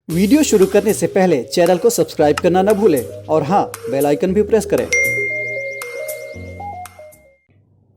Video शुरू करने से पहले चैनल को सब्सक्राइब करना न भूलें और हाँ, बेल आइकन भी प्रेस करें।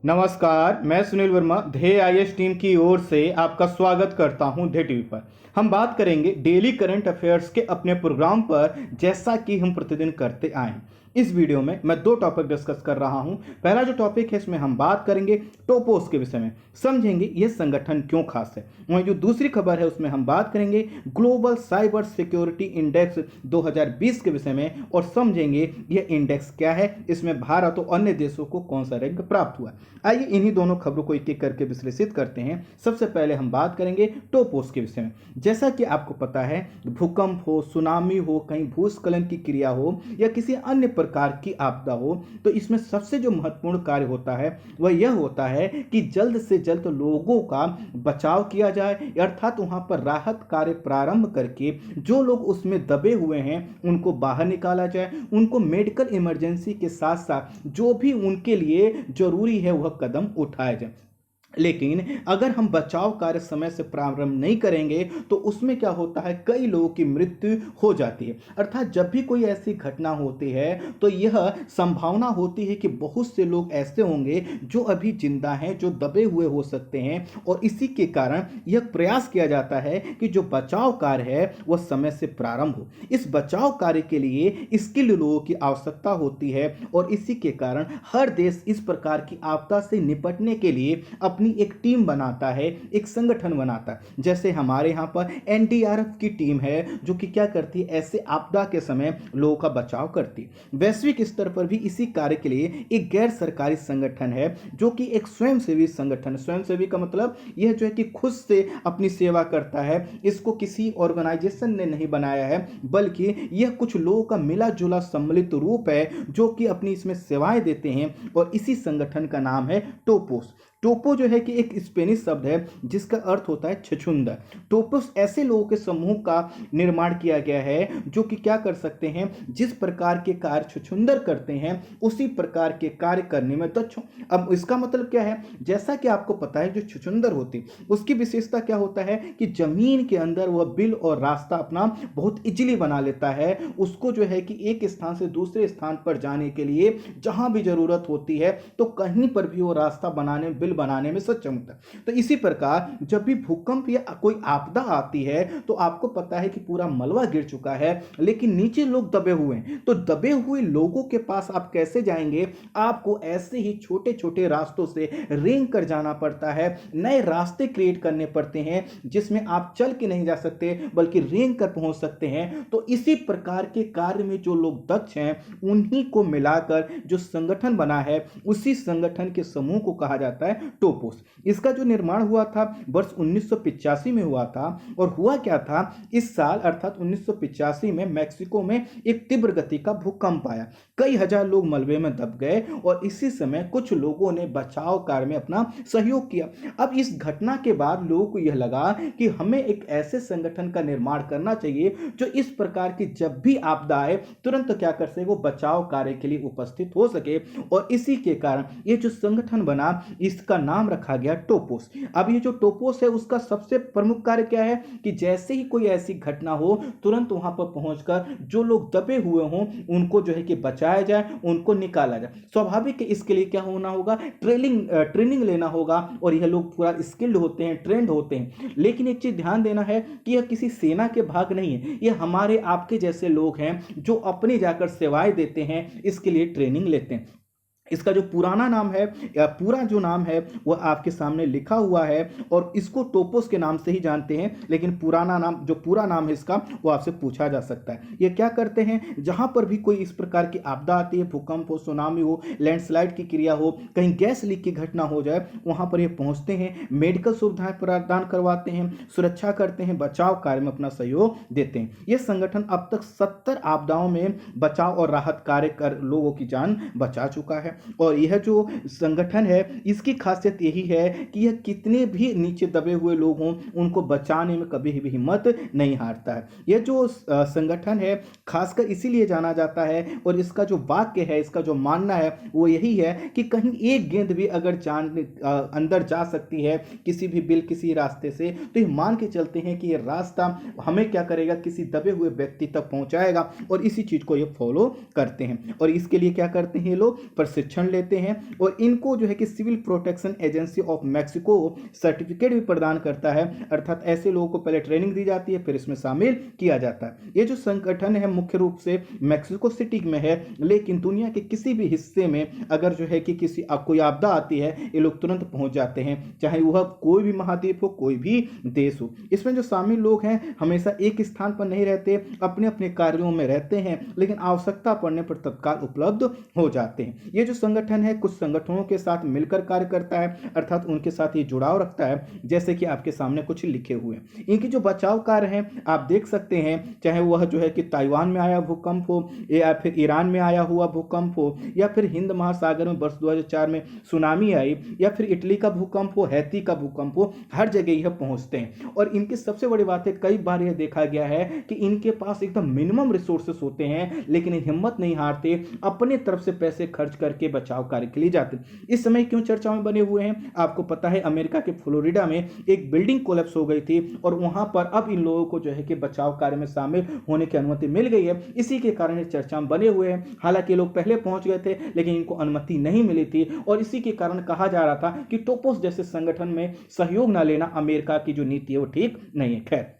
नमस्कार, मैं सुनील वर्मा ध्येय आईएएस टीम की ओर से आपका स्वागत करता हूं ध्येय टीवी पर। हम बात करेंगे डेली करंट अफेयर्स के अपने प्रोग्राम पर, जैसा कि हम प्रतिदिन करते आए हैं। इस वीडियो में मैं दो टॉपिक डिस्कस कर रहा हूं। पहला जो टॉपिक है, इसमें हम बात करेंगे टोपोस के विषय में, समझेंगे यह संगठन क्यों खास है। वहीं जो दूसरी खबर है, उसमें हम बात करेंगे ग्लोबल साइबर सिक्योरिटी इंडेक्स 2020 के विषय में और समझेंगे यह इंडेक्स क्या है, इसमें भारत और अन्य देशों को कौन सा रैंक प्राप्त हुआ। आइए इन्हीं दोनों खबरों को एक एक करके विश्लेषित करते हैं। सबसे पहले हम बात करेंगे टोपोस के विषय में। जैसा कि आपको पता है, भूकंप हो, सुनामी हो, कहीं भूस्खलन की क्रिया हो या किसी अन्य प्रकार की आपदा हो, तो इसमें सबसे जो महत्वपूर्ण कार्य होता है वह यह होता है कि जल्द से जल्द लोगों का बचाव किया जाए, अर्थात वहां पर राहत कार्य प्रारंभ करके जो लोग उसमें दबे हुए हैं उनको बाहर निकाला जाए, उनको मेडिकल इमरजेंसी के साथ साथ जो भी उनके लिए जरूरी है वह कदम उठाया जाए। लेकिन अगर हम बचाव कार्य समय से प्रारंभ नहीं करेंगे तो उसमें क्या होता है, कई लोगों की मृत्यु हो जाती है। अर्थात जब भी कोई ऐसी घटना होती है तो यह संभावना होती है कि बहुत से लोग ऐसे होंगे जो अभी जिंदा हैं, जो दबे हुए हो सकते हैं, और इसी के कारण यह प्रयास किया जाता है कि जो बचाव कार्य है वह समय से प्रारंभ हो। इस बचाव कार्य के लिए स्किल्ड लोगों की आवश्यकता होती है और इसी के कारण हर देश इस प्रकार की आपदा से निपटने के लिए अपनी एक टीम बनाता है, एक संगठन बनाता है। जैसे हमारे यहाँ पर एनडीआरएफ की टीम है जो कि क्या करती है, ऐसे आपदा के समय लोगों का बचाव करती है। वैश्विक स्तर पर भी इसी कार्य के लिए एक गैर सरकारी संगठन है जो कि एक स्वयंसेवी संगठन। स्वयंसेवी का मतलब यह जो है कि खुद से अपनी सेवा करता है। इसको किसी ऑर्गेनाइजेशन ने नहीं बनाया है, बल्कि यह कुछ लोगों का मिला जुला सम्मिलित रूप है जो कि अपनी इसमें सेवाएं देते हैं, और इसी संगठन का नाम है टोपोस। टोपो जो है कि एक स्पेनिश शब्द है जिसका अर्थ होता है छछूंदर। टोपोस ऐसे लोगों के समूह का निर्माण किया गया है जो कि क्या कर सकते हैं, जिस प्रकार के कार्य छछूंदर करते हैं उसी प्रकार के कार्य करने में दक्ष हो। अब इसका मतलब क्या है, जैसा कि आपको पता है जो छछूंदर होती उसकी विशेषता क्या होता है कि जमीन के अंदर वह बिल और रास्ता अपना बहुत इजीली बना लेता है। उसको जो है कि एक स्थान से दूसरे स्थान पर जाने के लिए जहां भी जरूरत होती है तो कहीं पर भी वो रास्ता बनाने में सक्षम होता है। तो इसी प्रकार जब भी भूकंप या कोई आपदा आती है तो आपको पता है कि पूरा मलबा गिर चुका है लेकिन नीचे लोग दबे हुए हैं, तो दबे हुए लोगों के पास आप कैसे जाएंगे, आपको ऐसे ही छोटे छोटे रास्तों से रेंग कर जाना पड़ता है। नए रास्ते क्रिएट करने पड़ते हैं जिसमें आप चल के नहीं जा सकते बल्कि रेंग कर पहुंच सकते हैं। तो इसी प्रकार के कार्य में जो लोग दक्ष हैं उन्हीं को मिलाकर जो संगठन बना है उसी संगठन के समूह को कहा जाता है टोपोस। इसका जो निर्माण हुआ था वर्ष 1985 में हुआ था, और हुआ क्या था, इस साल अर्थात 1985 में मैक्सिको में एक तीव्र गति का भूकंप आया। कई हजार लोग मलबे में दब गए और इसी समय कुछ लोगों ने बचाव कार्य में अपना सहयोग किया। अब इस घटना के बाद लोगों को यह लगा कि हमें एक ऐसे संगठन का निर्माण करना चाहिए जो इस प्रकार की जब भी आपदा आए तुरंत क्या कर सके, वो बचाव कार्य के लिए उपस्थित हो सके, और इसी के कारण ये जो संगठन बना इसका नाम रखा गया टोपोस। अब ये जो टोपोस है उसका सबसे प्रमुख कार्य क्या है कि जैसे ही कोई ऐसी घटना हो तुरंत वहां पर पहुंचकर जो लोग दबे हुए हों उनको जो है कि बचाया जाए, उनको निकाला जाए। स्वाभाविक है इसके लिए क्या होना होगा, ट्रेनिंग लेना होगा, और यह लोग पूरा स्किल्ड होते हैं, ट्रेंड होते हैं। लेकिन एक चीज ध्यान देना है कि यह किसी सेना के भाग नहीं है, यह हमारे आपके जैसे लोग हैं जो अपने जाकर सेवाएं देते हैं, इसके लिए ट्रेनिंग लेते हैं। इसका जो पुराना नाम है या पूरा जो नाम है वह आपके सामने लिखा हुआ है, और इसको टोपोस के नाम से ही जानते हैं, लेकिन पुराना नाम जो पूरा नाम है इसका वो आपसे पूछा जा सकता है। ये क्या करते हैं, जहां पर भी कोई इस प्रकार की आपदा आती है, भूकंप हो, सुनामी हो, लैंडस्लाइड की क्रिया हो, कहीं गैस लीक की घटना हो जाए, वहां पर ये पहुंचते हैं, मेडिकल सुविधाएं प्रदान करवाते हैं, सुरक्षा करते हैं, बचाव कार्य में अपना सहयोग देते हैं। यह संगठन अब तक 70 आपदाओं में बचाव और राहत कार्य कर लोगों की जान बचा चुका है। और यह जो संगठन है इसकी खासियत यही है कि यह कितने भी नीचे दबे हुए लोग हों उनको बचाने में कभी भी हिम्मत नहीं हारता है। यह जो संगठन है खासकर इसीलिए जाना जाता है और इसका जो वाक्य है, इसका जो मानना है वो यही है कि कहीं एक गेंद भी अगर अंदर जा सकती है किसी भी बिल किसी रास्ते से, तो ये मान के चलते हैं कि ये रास्ता हमें क्या करेगा, किसी दबे हुए व्यक्ति तक पहुंचाएगा और इसी चीज को ये फॉलो करते हैं। और इसके लिए क्या करते हैं, ये लोग प्रशिक्षण लेते हैं और इनको जो है कि civil protection agency of Mexico certificate भी प्रदान करता है, अर्थात ऐसे लोगों को पहले ट्रेनिंग दी जाती है फिर इसमें शामिल किया जाता है। ये जो संगठन है मुख्य रूप से मैक्सिको सिटी में है, लेकिन दुनिया के किसी भी हिस्से में अगर जो है कि किसी कोई आपदा आती है ये लोग तुरंत पहुंच जाते हैं, चाहे वह कोई भी महाद्वीप हो कोई भी देश हो। इसमें जो शामिल लोग हैं हमेशा एक स्थान पर नहीं रहते, अपने अपने कार्यों में रहते हैं, लेकिन आवश्यकता पड़ने पर तत्काल उपलब्ध हो जाते हैं। ये जो संगठन है कुछ संगठनों के साथ मिलकर कार्य करता है, अर्थात उनके साथ ये जुड़ाव रखता है, जैसे कि आपके सामने कुछ लिखे हुए हैं। इनकी जो बचाव कार्य हैं आप देख सकते हैं, चाहे वह जो है कि ताइवान में आया भूकंप हो या फिर ईरान में आया हुआ भूकंप हो या फिर हिंद महासागर में वर्ष 2004 में सुनामी आई या फिर इटली का भूकंप हो, हैती का भूकंप हो, हर जगह यह पहुंचते हैं। और इनकी सबसे बड़ी बात है कई बार यह देखा गया है कि इनके पास एकदम मिनिमम रिसोर्सेस होते हैं, लेकिन हिम्मत नहीं हारते, अपने तरफ से पैसे खर्च करके बचाव कार्य के लिए जाते। इस समय क्यों चर्चा में बने हुए हैं आपको पता है, अमेरिका के फ्लोरिडा में एक बिल्डिंग कोलैप्स हो गई थी और वहां पर अब इन लोगों को जो है कि बचाव कार्य में शामिल होने की अनुमति मिल गई है। इसी के कारण ये चर्चा में बने हुए हैं। हालांकि लोग पहले पहुंच गए थे लेकिन इनको अनुमति नहीं मिली थी और इसी के कारण कहा जा रहा था कि टोपोस जैसे संगठन में सहयोग न लेना अमेरिका की जो नीति है वो ठीक नहीं है। खैर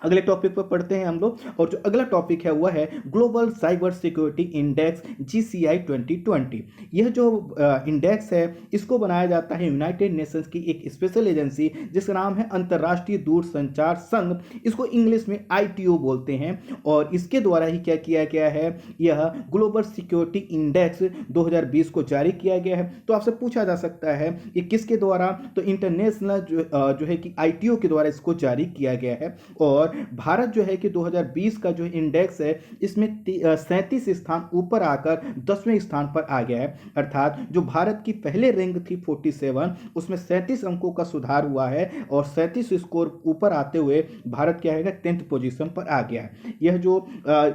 अगले टॉपिक पर पढ़ते हैं हम लोग, और जो अगला टॉपिक है वह है global cyber security index GCI 2020। यह जो इंडेक्स है इसको बनाया जाता है यूनाइटेड नेशंस की एक स्पेशल एजेंसी जिसका नाम है अंतर्राष्ट्रीय दूरसंचार संघ, इसको इंग्लिश में ITO बोलते हैं, और इसके द्वारा ही क्या किया गया है, यह ग्लोबल सिक्योरिटी इंडेक्स 2020 को जारी किया गया है। तो आपसे पूछा जा सकता है ये किसके द्वारा, तो इंटरनेशनल जो है कि ITO के द्वारा इसको जारी किया गया है। और भारत जो है कि 2020 का जो इंडेक्स है इसमें 37 स्थान ऊपर आकर 10वें स्थान पर आ गया है, अर्थात जो भारत की पहले रैंक थी 47 उसमें 37 अंकों का सुधार हुआ है और 37 स्कोर ऊपर आते हुए भारत क्या है 10th पोजीशन पर आ गया है। यह जो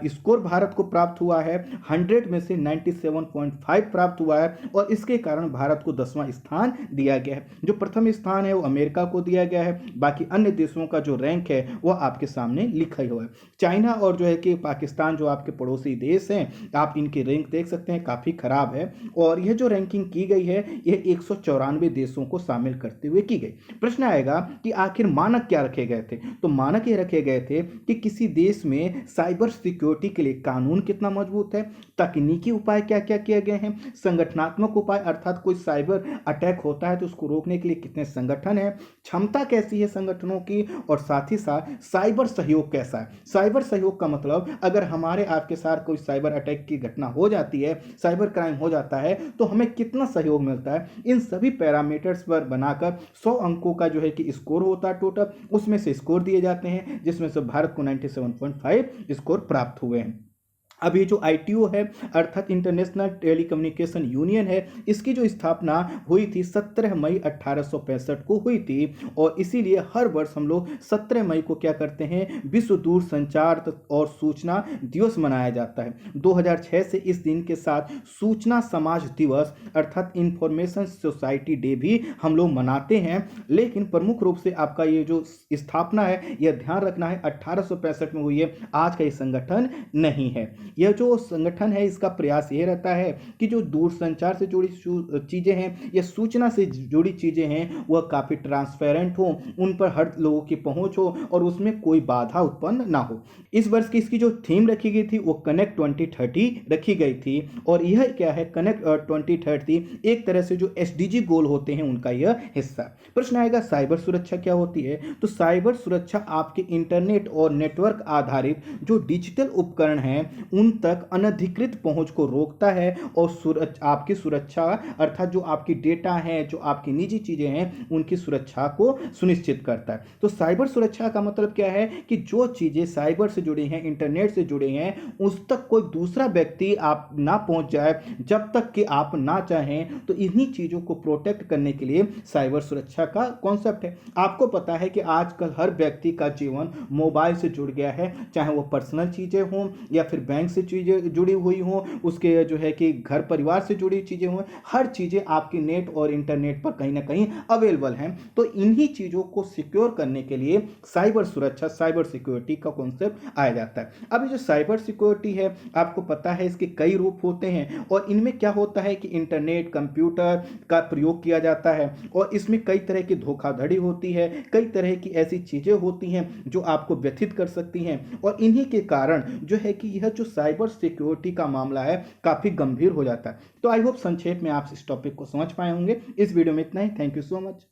स्कोर भारत को प्राप्त हुआ है 100 में से 97.5 प्राप्त हुआ है और इसके कारण भारत को 10वां स्थान दिया गया है। जो प्रथम स्थान है वो अमेरिका को दिया गया है, बाकी अन्य देशों का जो रैंक है वह आपके सामने लिखा हुआ है। चाइना और जो है कि पाकिस्तान जो आपके पड़ोसी देश हैं आप इनकी रैंक देख सकते हैं, काफी खराब है। और यह जो रैंकिंग की गई है यह 194 देशों को शामिल करते हुए की गई। प्रश्न आएगा कि आखिर मानक क्या रखे गए थे, तो मानक ये रखे गए थे कि किसी देश में साइबर सिक्योरिटी के लिए कानून कितना मजबूत है, तकनीकी उपाय क्या क्या किए गए हैं, संगठनात्मक उपाय अर्थात कोई साइबर अटैक होता है तो उसको रोकने के लिए कितने संगठन है, क्षमता कैसी है संगठनों की, और साथ ही साथ साइबर सहयोग कैसा है। साइबर सहयोग का मतलब अगर हमारे आपके साथ कोई साइबर अटैक की घटना हो जाती है, साइबर क्राइम हो जाता है तो हमें कितना सहयोग मिलता है, इन सभी पैरामीटर्स पर बनाकर 100 अंकों का जो है कि स्कोर होता है टोटल, उसमें से स्कोर दिए जाते हैं जिसमें से भारत को 97.5 स्कोर प्राप्त हुए हैं। अब ये जो ITO है अर्थात इंटरनेशनल टेलीकम्युनिकेशन यूनियन है, इसकी जो स्थापना हुई थी 17 मई 1865 को हुई थी और इसीलिए हर वर्ष हम लोग 17 मई को क्या करते हैं, विश्व दूरसंचार और सूचना दिवस मनाया जाता है। 2006 से इस दिन के साथ सूचना समाज दिवस अर्थात इंफॉर्मेशन सोसाइटी डे भी हम लोग मनाते हैं। लेकिन प्रमुख रूप से आपका ये जो स्थापना है यह ध्यान रखना है 1865 में हुई है, आज का ये संगठन नहीं है। यह जो संगठन है इसका प्रयास यह रहता है कि जो दूरसंचार से जुड़ी चीजें हैं या सूचना से जुड़ी चीजें हैं वह काफी ट्रांसपेरेंट हो, उन पर हर लोगों की पहुंच हो और उसमें कोई बाधा उत्पन्न ना हो। इस वर्ष की इसकी जो थीम रखी गई थी वो कनेक्ट 2030 रखी गई थी और यह क्या है, कनेक्ट 2030 एक तरह से जो SDG गोल होते हैं उनका यह हिस्सा। प्रश्न आएगा साइबर सुरक्षा क्या होती है, तो साइबर सुरक्षा आपके इंटरनेट और नेटवर्क आधारित जो डिजिटल उपकरण हैं उन तक अनधिकृत पहुंच को रोकता है और आपकी सुरक्षा अर्थात जो आपकी डेटा है, जो आपकी निजी चीजें हैं, उनकी सुरक्षा को सुनिश्चित करता है। तो साइबर सुरक्षा का मतलब क्या है कि जो चीजें साइबर से जुड़ी हैं, इंटरनेट से जुड़ी हैं, उस तक कोई दूसरा व्यक्ति आप ना पहुंच जाए जब तक कि आप ना चाहें। तो इन्हीं चीजों को प्रोटेक्ट करने के लिए साइबर सुरक्षा का कॉन्सेप्ट है। आपको पता है कि आजकल हर व्यक्ति का जीवन मोबाइल से जुड़ गया है, चाहे वो पर्सनल चीजें हों या फिर बैंक से चीजें जुड़ी हुई हों, उसके जो है कि घर परिवार से जुड़ी चीजें हों, हर चीजें आपकी नेट और इंटरनेट पर कहीं ना कहीं अवेलेबल हैं। तो इन्हीं चीजों को सिक्योर करने के लिए साइबर सुरक्षा, साइबर सिक्योरिटी का कॉन्सेप्ट आया जाता है। अब ये जो साइबर सिक्योरिटी है, आपको पता है इसके कई रूप होते हैं और इनमें क्या होता है कि इंटरनेट, कंप्यूटर का प्रयोग किया जाता है और इसमें कई तरह की धोखाधड़ी होती है, कई तरह की ऐसी चीजें होती हैं जो आपको व्यथित कर सकती हैं और इन्हीं के कारण जो है कि यह जो साइबर सिक्योरिटी का मामला है काफी गंभीर हो जाता है। तो आई होप संक्षेप में आप इस टॉपिक को समझ पाए होंगे। इस वीडियो में इतना ही। Thank you so much.